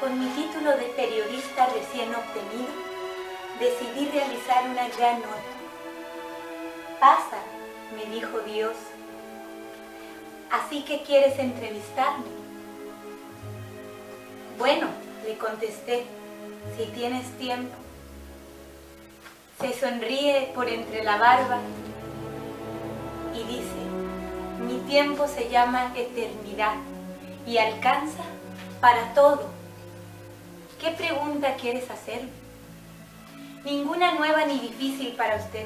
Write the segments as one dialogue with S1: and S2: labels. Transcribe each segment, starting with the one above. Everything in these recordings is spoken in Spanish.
S1: Con mi título de periodista recién obtenido, decidí realizar una gran nota. Pasa, me dijo Dios. ¿Así que quieres entrevistarme? Bueno, le contesté, si tienes tiempo. Se sonríe por entre la barba y dice, mi tiempo se llama eternidad y alcanza para todo. ¿Qué pregunta quieres hacerme? Ninguna nueva ni difícil para usted.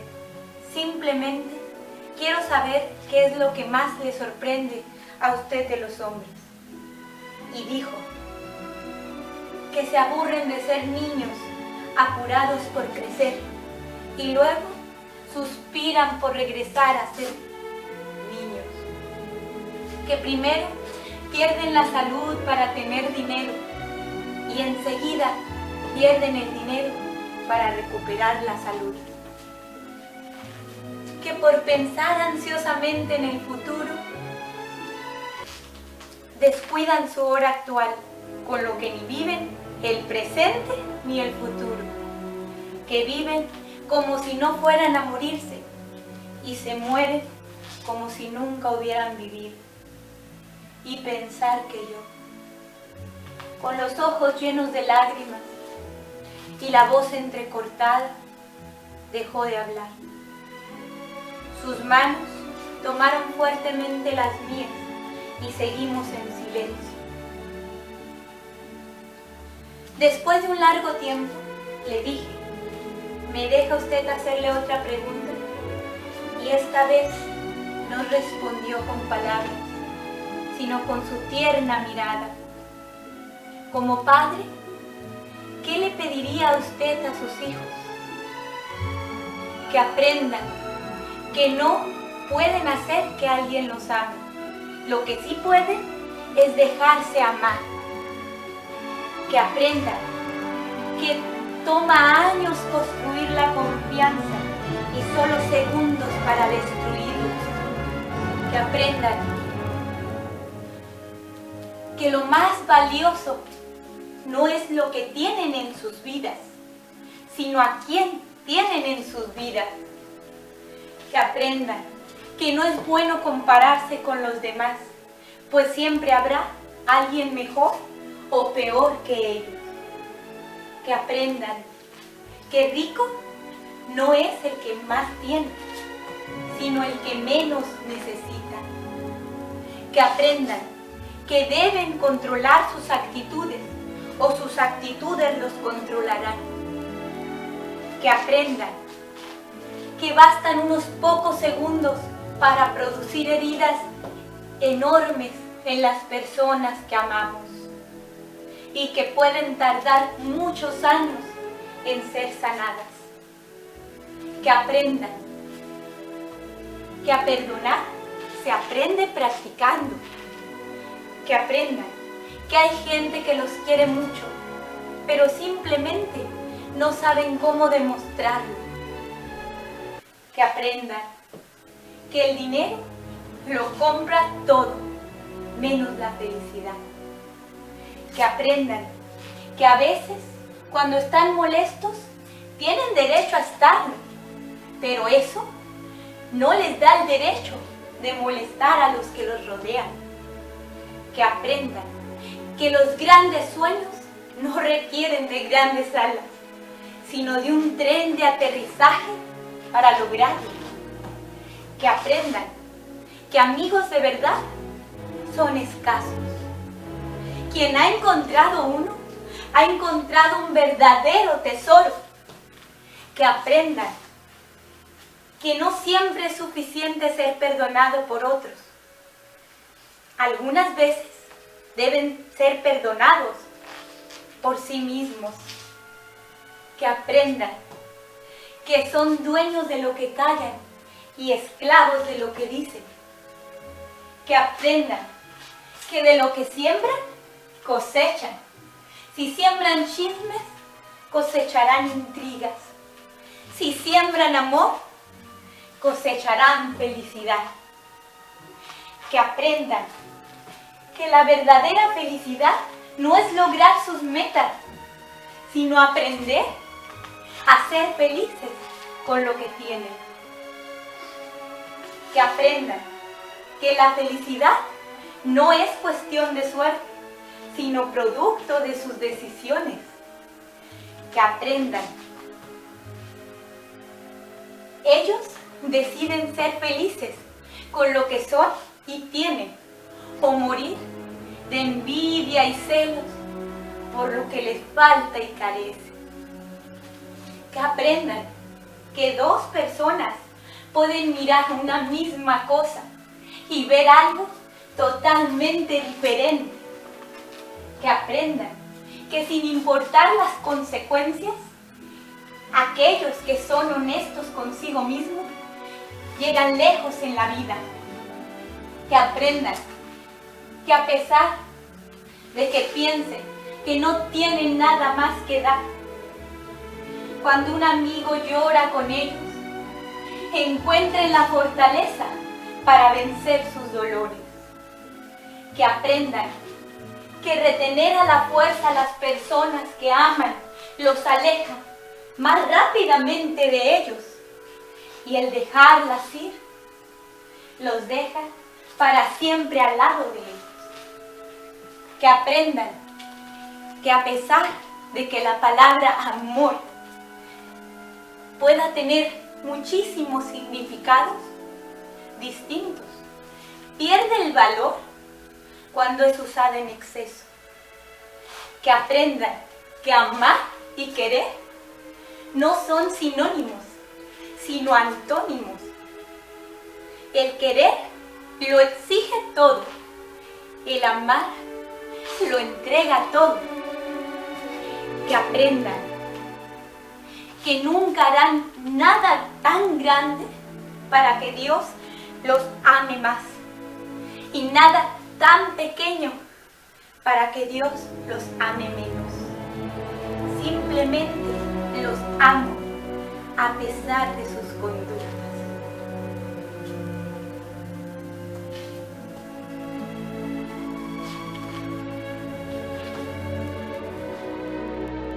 S1: Simplemente quiero saber qué es lo que más le sorprende a usted de los hombres. Y dijo, que se aburren de ser niños, apurados por crecer, y luego suspiran por regresar a ser niños. Que primero pierden la salud para tener dinero, y enseguida pierden el dinero para recuperar la salud. Que por pensar ansiosamente en el futuro, descuidan su hora actual, con lo que ni viven el presente ni el futuro. Que viven como si no fueran a morirse y se mueren como si nunca hubieran vivido. Y pensar que yo, con los ojos llenos de lágrimas y la voz entrecortada, dejó de hablar. Sus manos tomaron fuertemente las mías y seguimos en silencio. Después de un largo tiempo, le dije, ¿me deja usted hacerle otra pregunta? Y esta vez no respondió con palabras, sino con su tierna mirada. Como padre, ¿qué le pediría a usted a sus hijos? Que aprendan que no pueden hacer que alguien los ame. Lo que sí pueden es dejarse amar. Que aprendan que toma años construir la confianza y solo segundos para destruirlos. Que aprendan que lo más valioso no es lo que tienen en sus vidas, sino a quién tienen en sus vidas. Que aprendan que no es bueno compararse con los demás, pues siempre habrá alguien mejor o peor que ellos. Que aprendan que rico no es el que más tiene, sino el que menos necesita. Que aprendan que deben controlar sus actitudes o sus actitudes los controlarán. Que aprendan que bastan unos pocos segundos para producir heridas enormes en las personas que amamos y que pueden tardar muchos años en ser sanadas. Que aprendan que a perdonar se aprende practicando. Que aprendan que hay gente que los quiere mucho, pero simplemente no saben cómo demostrarlo. Que aprendan que el dinero lo compra todo, menos la felicidad. Que aprendan que a veces, cuando están molestos, tienen derecho a estarlo, pero eso no les da el derecho de molestar a los que los rodean. Que aprendan que los grandes sueños no requieren de grandes alas, sino de un tren de aterrizaje para lograrlo. Que aprendan que amigos de verdad son escasos. Quien ha encontrado uno, ha encontrado un verdadero tesoro. Que aprendan que no siempre es suficiente ser perdonado por otros. Algunas veces deben ser perdonados por sí mismos. Que aprendan que son dueños de lo que callan y esclavos de lo que dicen. Que aprendan que de lo que siembran, cosechan. Si siembran chismes, cosecharán intrigas. Si siembran amor, cosecharán felicidad. Que aprendan que la verdadera felicidad no es lograr sus metas, sino aprender a ser felices con lo que tienen. Que aprendan que la felicidad no es cuestión de suerte, sino producto de sus decisiones. Que aprendan. Ellos deciden ser felices con lo que son y tienen, o morir de envidia y celos por lo que les falta y carece. Que aprendan que dos personas pueden mirar una misma cosa y ver algo totalmente diferente. Que aprendan que sin importar las consecuencias, aquellos que son honestos consigo mismos llegan lejos en la vida. Que aprendan que a pesar de que piensen que no tienen nada más que dar, cuando un amigo llora con ellos, encuentren la fortaleza para vencer sus dolores. Que aprendan que retener a la fuerza a las personas que aman los aleja más rápidamente de ellos, y el dejarlas ir los deja para siempre al lado de ellos. Que aprendan que a pesar de que la palabra amor pueda tener muchísimos significados distintos, pierde el valor cuando es usada en exceso. Que aprendan que amar y querer no son sinónimos, sino antónimos. El querer lo exige todo, el amar lo entrega todo. Que aprendan que nunca harán nada tan grande para que Dios los ame más, y nada tan pequeño para que Dios los ame menos. Simplemente los amo a pesar de sus conductas.